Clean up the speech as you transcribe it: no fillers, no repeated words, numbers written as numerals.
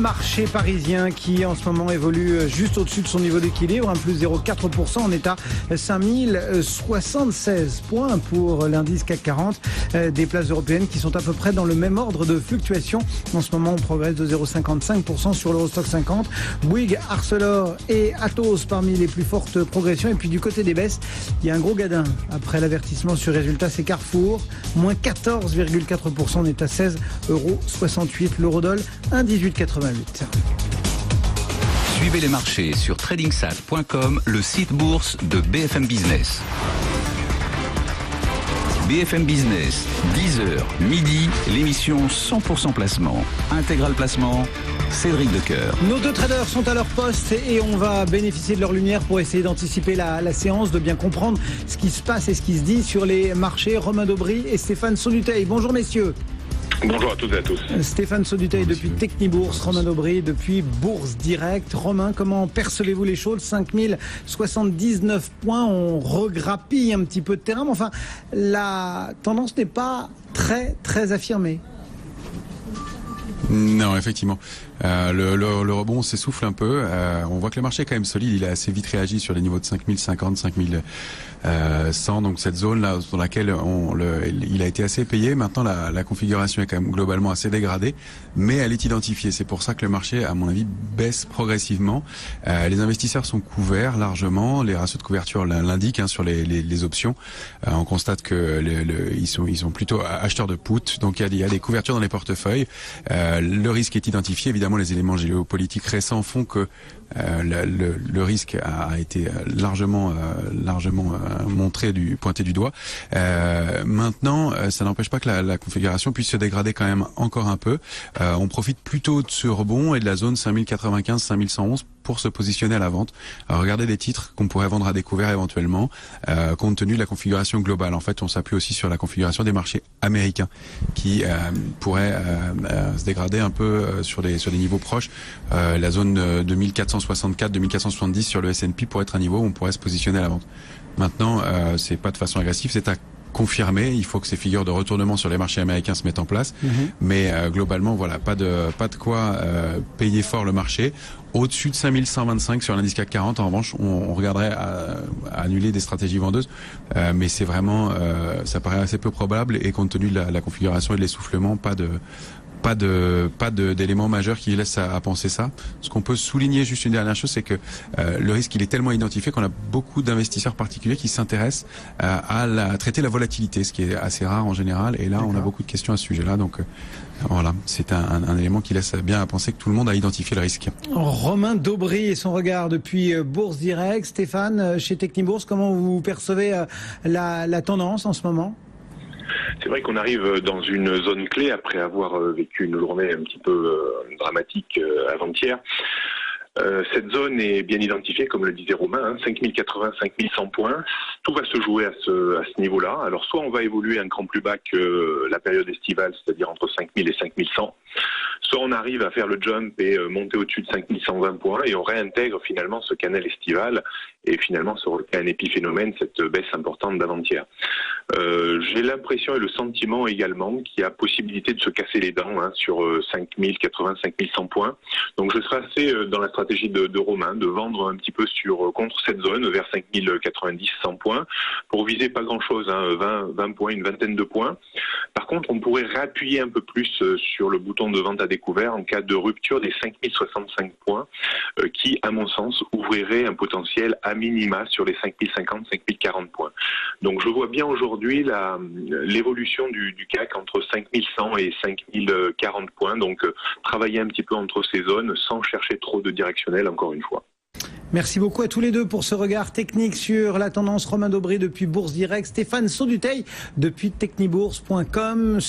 marché parisien qui en ce moment évolue juste au-dessus de son niveau d'équilibre, un plus 0,4%, on est à 5076 points pour l'indice CAC 40, des places européennes qui sont à peu près dans le même ordre de fluctuation. En ce moment, on progresse de 0,55% sur l'Eurostock 50, Bouygues, Arcelor et Atos parmi les plus fortes progressions. Et puis du côté des baisses, il y a un gros gadin. Après l'avertissement sur résultat, c'est Carrefour, moins 14,4%, on est à 16,68 €. L'eurodoll, 1,1888. Suivez les marchés sur tradingsat.com, le site bourse de BFM Business. BFM Business, 10h, midi, l'émission 100% placement. Intégral placement, Cédric Decoeur. Nos deux traders sont à leur poste et on va bénéficier de leur lumière pour essayer d'anticiper la séance, de bien comprendre ce qui se passe et ce qui se dit sur les marchés. Romain Daubry et Stéphane Sauduteil. Bonjour messieurs. Bonjour à toutes et à tous. Stéphane Sauduteil depuis Technibourse, Romain Daubry depuis Bourse Direct. Romain, comment percevez-vous les choses? 5079 points, on regrappille un petit peu de terrain, mais enfin, la tendance n'est pas très affirmée. Non, effectivement. Le rebond s'essouffle un peu. On voit que le marché est quand même solide. Il a assez vite réagi sur les niveaux de 5050, 5100. Donc cette zone-là dans laquelle il a été assez payé. Maintenant, la configuration est quand même globalement assez dégradée, mais elle est identifiée. C'est pour ça que le marché, à mon avis, baisse progressivement. Les investisseurs sont couverts largement. Les ratios de couverture l'indiquent sur les options. On constate que ils sont plutôt acheteurs de put. Donc il y a des couvertures dans les portefeuilles. Le risque est identifié. Évidemment, les éléments géopolitiques récents font que le risque a été largement pointé du doigt. Maintenant, ça n'empêche pas que la configuration puisse se dégrader quand même encore un peu. On profite plutôt de ce rebond et de la zone 5095, 5111 pour se positionner à la vente. Regardez des titres qu'on pourrait vendre à découvert éventuellement, compte tenu de la configuration globale. En fait, on s'appuie aussi sur la configuration des marchés américains qui pourraient se dégrader un peu sur des niveaux proches. La zone 2464, 2470 sur le S&P pourrait être un niveau où on pourrait se positionner à la vente. Maintenant, c'est pas de façon agressive, c'est à confirmer. Il faut que ces figures de retournement sur les marchés américains se mettent en place. Mais globalement, voilà, pas de quoi payer fort le marché. Au-dessus de 5125 sur l'indice CAC 40, en revanche, on regarderait à annuler des stratégies vendeuses. Mais c'est vraiment, ça paraît assez peu probable et compte tenu de la configuration et de l'essoufflement, pas d'éléments majeurs qui laissent à penser ça. Ce qu'on peut souligner, juste une dernière chose, c'est que le risque, il est tellement identifié qu'on a beaucoup d'investisseurs particuliers qui s'intéressent à traiter la volatilité, ce qui est assez rare en général. Et là, on a beaucoup de questions à ce sujet-là. Donc voilà, c'est un élément qui laisse bien à penser que tout le monde a identifié le risque. Romain Daubry et son regard depuis Bourse Direct. Stéphane, chez Technibourse, comment vous percevez la tendance en ce moment? C'est vrai qu'on arrive dans une zone clé après avoir vécu une journée un petit peu dramatique avant-hier. Cette zone est bien identifiée, comme le disait Romain, 5080, 5100 points. Tout va se jouer à ce niveau-là. Alors soit on va évoluer un cran plus bas que la période estivale, c'est-à-dire entre 5000 et 5100. Soit on arrive à faire le jump et monter au-dessus de 5120 points et on réintègre finalement ce canal estival et finalement se recrée un épiphénomène, cette baisse importante d'avant-hier. J'ai l'impression et le sentiment également qu'il y a possibilité de se casser les dents sur 5080, 5100 points. Donc je serai assez dans la stratégie de Romain, de vendre un petit peu contre cette zone vers 5090, 100 points pour viser pas grand-chose, 20 points, une vingtaine de points. Par contre, on pourrait réappuyer un peu plus sur le bouton de vente à découvert en cas de rupture des 5065 points qui, à mon sens, ouvrirait un potentiel à minima sur les 5050, 5040 points. Donc je vois bien aujourd'hui l'évolution du CAC entre 5100 et 5040 points. Donc travailler un petit peu entre ces zones sans chercher trop de directionnel, encore une fois. Merci beaucoup à tous les deux pour ce regard technique sur la tendance. Romain Daubry depuis Bourse Direct, Stéphane Sauduteil depuis technibourse.com.